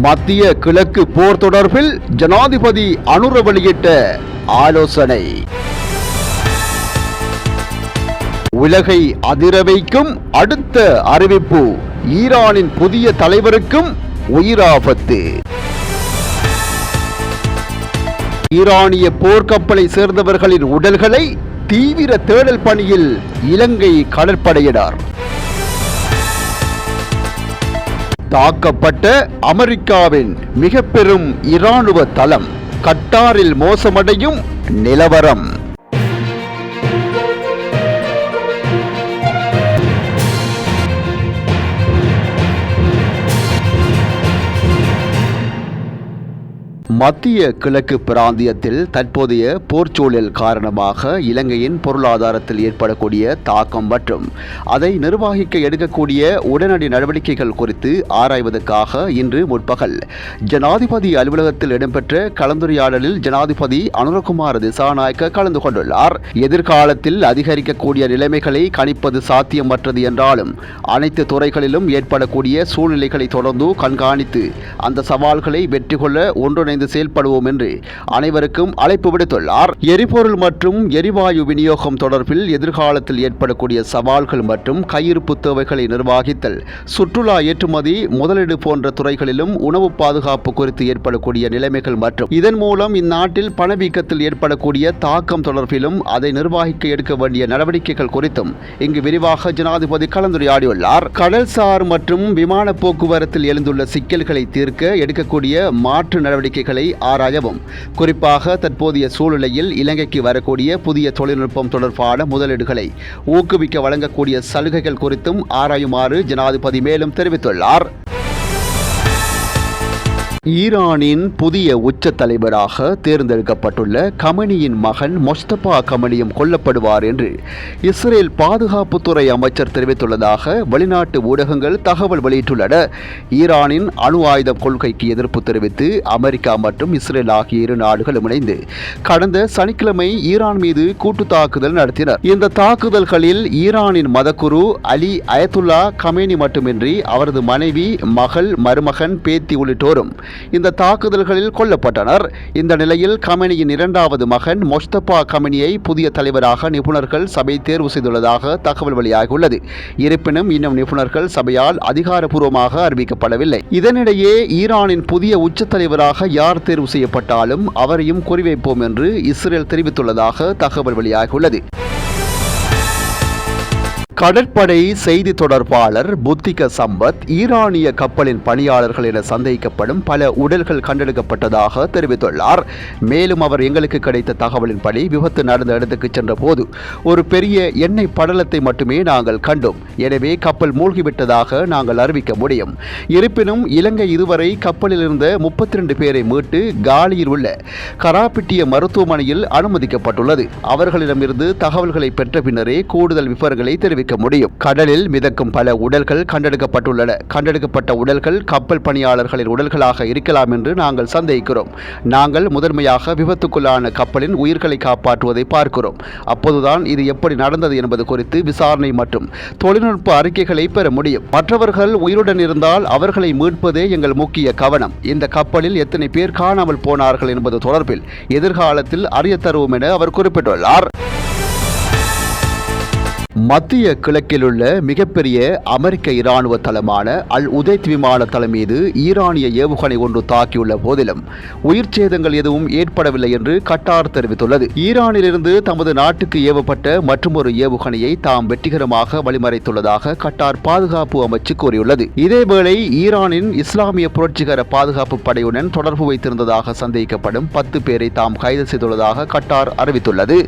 மத்திய கிழக்கு போர் தொடர்பில் ஜனாதிபதி அனுர வெளியிட்ட ஆலோசனை. உலகை அதிர வைக்கும் அடுத்த அறிவிப்பு. ஈரானின் புதிய தலைவருக்கும் உயிராபத்து. ஈரானிய போர்க்கப்பலை சேர்ந்தவர்களின் உடல்களை தீவிர தேடல் பணியில் இலங்கை கடற்படையினர். தாக்கப்பட்ட அமெரிக்காவின் மிக பெரும் இராணுவ தளம். கட்டாரில் மோசமடையும் நிலவரம். மத்திய கிழக்கு பிராந்தியத்தில் தற்போதைய போர்ச்சூழல் காரணமாக இலங்கையின் பொருளாதாரத்தில் ஏற்படக்கூடிய தாக்கம் மற்றும் அதை நிர்வகிக்க எடுக்கக்கூடிய உடனடி நடவடிக்கைகள் குறித்து ஆராய்வதற்காக இன்று முற்பகல் ஜனாதிபதி அலுவலகத்தில் இடம்பெற்ற கலந்துரையாடலில் ஜனாதிபதி அனுரகுமார திசாநாயக்க கலந்து கொண்டுள்ளார். எதிர்காலத்தில் அதிகரிக்கக்கூடிய நிலைமைகளை கணிப்பது சாத்தியமற்றது என்றாலும் அனைத்து துறைகளிலும் ஏற்படக்கூடிய சூழ்நிலைகளை தொடர்ந்து கண்காணித்து அந்த சவால்களை வெற்றி கொள்ள ஒன்றிணைந்து செயல்படுவோம் என்று அனைவருக்கும் அழைப்பு விடுத்துள்ளார். எரிபொருள் மற்றும் எரிவாயு விநியோகம் தொடர்பில் எதிர்காலத்தில் ஏற்படக்கூடிய சவால்கள் மற்றும் கையிருப்பு தேவைகளை நிர்வகித்தல், சுற்றுலா ஏற்றுமதி, முதலீடு போன்ற துறைகளிலும் உணவு பாதுகாப்பு குறித்து ஏற்படக்கூடிய நிலைமைகள் மற்றும் இதன் மூலம் இந்நாட்டில் பணவீக்கத்தில் ஏற்படக்கூடிய தாக்கம் தொடர்பிலும் அதை நிர்வகிக்க எடுக்க வேண்டிய நடவடிக்கைகள் குறித்தும் இங்கு விரிவாக ஜனாதிபதி கலந்துரையாடியுள்ளார். கடல்சார் மற்றும் விமான போக்குவரத்தில் எழுந்துள்ள சிக்கல்களை தீர்க்க எடுக்கக்கூடிய மாற்று நடவடிக்கைகளை ஆராயவும், குறிப்பாக தற்போதைய சூழ்நிலையில் இலங்கைக்கு வரக்கூடிய புதிய தொழில்நுட்பம் தொடர்பான முதலீடுகளை ஊக்குவிக்க வழங்கக்கூடிய சலுகைகள் குறித்தும் ஆராயுமாறு ஜனாதிபதி மேலும் தெரிவித்துள்ளார். ஈரானின் புதிய உச்ச தலைவராக தேர்ந்தெடுக்கப்பட்டுள்ள கமனியின் மகன் மொஸ்தபா கமனியும் கொல்லப்படுவார் என்று இஸ்ரேல் பாதுகாப்புத்துறை அமைச்சர் தெரிவித்துள்ளதாக வெளிநாட்டு ஊடகங்கள் தகவல் வெளியிட்டுள்ளன. ஈரானின் அணு ஆயுத கொள்கைக்கு எதிர்ப்பு தெரிவித்து அமெரிக்கா மற்றும் இஸ்ரேல் ஆகிய இரு நாடுகளும் இணைந்து கடந்த சனிக்கிழமை ஈரான் மீது கூட்டு தாக்குதல் நடத்தினர். இந்த தாக்குதல்களில் ஈரானின் மதகுரு அலி அயத்துல்லா கமேனி மட்டுமின்றி அவரது மனைவி, மகள், மருமகன், பேத்தி உள்ளிட்டோரும் இந்த தாக்குதல்களில் கொல்லப்பட்டனர். இந்த நிலையில் கமேனியின் இரண்டாவது மகன் மொஸ்தபா கமேனியை புதிய தலைவராக நிபுணர்கள் சபை தேர்வு செய்துள்ளதாக தகவல் வெளியாகியுள்ளது. இருப்பினும் இன்னும் நிபுணர்கள் சபையால் அதிகாரப்பூர்வமாக அறிவிக்கப்படவில்லை. இதனிடையே ஈரானின் புதிய உச்ச தலைவராக யார் தேர்வு செய்யப்பட்டாலும் அவரையும் குறிவைப்போம் என்று இஸ்ரேல் தெரிவித்துள்ளதாக தகவல் வெளியாகியுள்ளது. கடற்படை செய்தி தொடர்பாளர் புத்திக சம்பத் ஈரானிய கப்பலின் பணியாளர்கள் என சந்தேகிக்கப்படும் பல உடல்கள் கண்டெடுக்கப்பட்டதாக தெரிவித்துள்ளார். மேலும் அவர் எங்களுக்கு கிடைத்த தகவலின்படி விபத்து நடந்த இடத்துக்கு சென்ற போது ஒரு பெரிய எண்ணெய் படலத்தை மட்டுமே நாங்கள் கண்டோம். எனவே கப்பல் மூழ்கிவிட்டதாக நாங்கள் அறிவிக்க முடியும். இருப்பினும் இலங்கை இதுவரை கப்பலில் இருந்த 32 பேரை மீட்டு காலியில் உள்ள கராப்பிட்டிய மருத்துவமனையில் அனுமதிக்கப்பட்டுள்ளது. அவர்களிடமிருந்து தகவல்களை பெற்ற பின்னரே கூடுதல் விவரங்களை தெரிவிக்க முடியும். கடலில் மிதக்கும் பல உடல்கள் கண்டெடுக்கப்பட்டுள்ளன. கண்டெடுக்கப்பட்ட உடல்கள் கப்பல் பணியாளர்களின் உடல்களாக இருக்கலாம் என்று நாங்கள் சந்தேகிக்கிறோம். நாங்கள் முதன்மையாக விபத்துக்குள்ளான கப்பலின் உயிர்களை காப்பாற்றுவதை பார்க்கிறோம். அப்போதுதான் இது எப்படி நடந்தது என்பது குறித்து விசாரணை மற்றும் தொழில்நுட்ப அறிக்கைகளை பெற முடியும். மற்றவர்கள் உயிருடன் இருந்தால் அவர்களை மீட்பதே எங்கள் முக்கிய கவனம். இந்த கப்பலில் எத்தனை பேர் காணாமல் போனார்கள் என்பது தொடர்பில் எதிர்காலத்தில் அறிய தருவோம் என அவர் குறிப்பிட்டுள்ளார். மத்திய கிழக்கில் உள்ள மிகப்பெரிய அமெரிக்க இராணுவ தளமான அல் உதைத் விமான தளம் மீது ஈரானிய ஏவுகணை ஒன்று தாக்கியுள்ள போதிலும் உயிர் சேதங்கள் எதுவும் ஏற்படவில்லை என்று கட்டார் தெரிவித்துள்ளது. ஈரானிலிருந்து தமது நாட்டுக்கு ஏவப்பட்ட மற்றொரு ஏவுகணையை தாம் வெற்றிகரமாக வழிமறைத்துள்ளதாக கட்டார் பாதுகாப்பு அமைச்சு கூறியுள்ளது. இதேவேளை ஈரானின் இஸ்லாமிய புரட்சிகர பாதுகாப்பு படையுடன் தொடர்பு வைத்திருந்ததாக சந்தேகிக்கப்படும் 10 பேரை தாம் கைது செய்துள்ளதாக கட்டார் அறிவித்துள்ளது.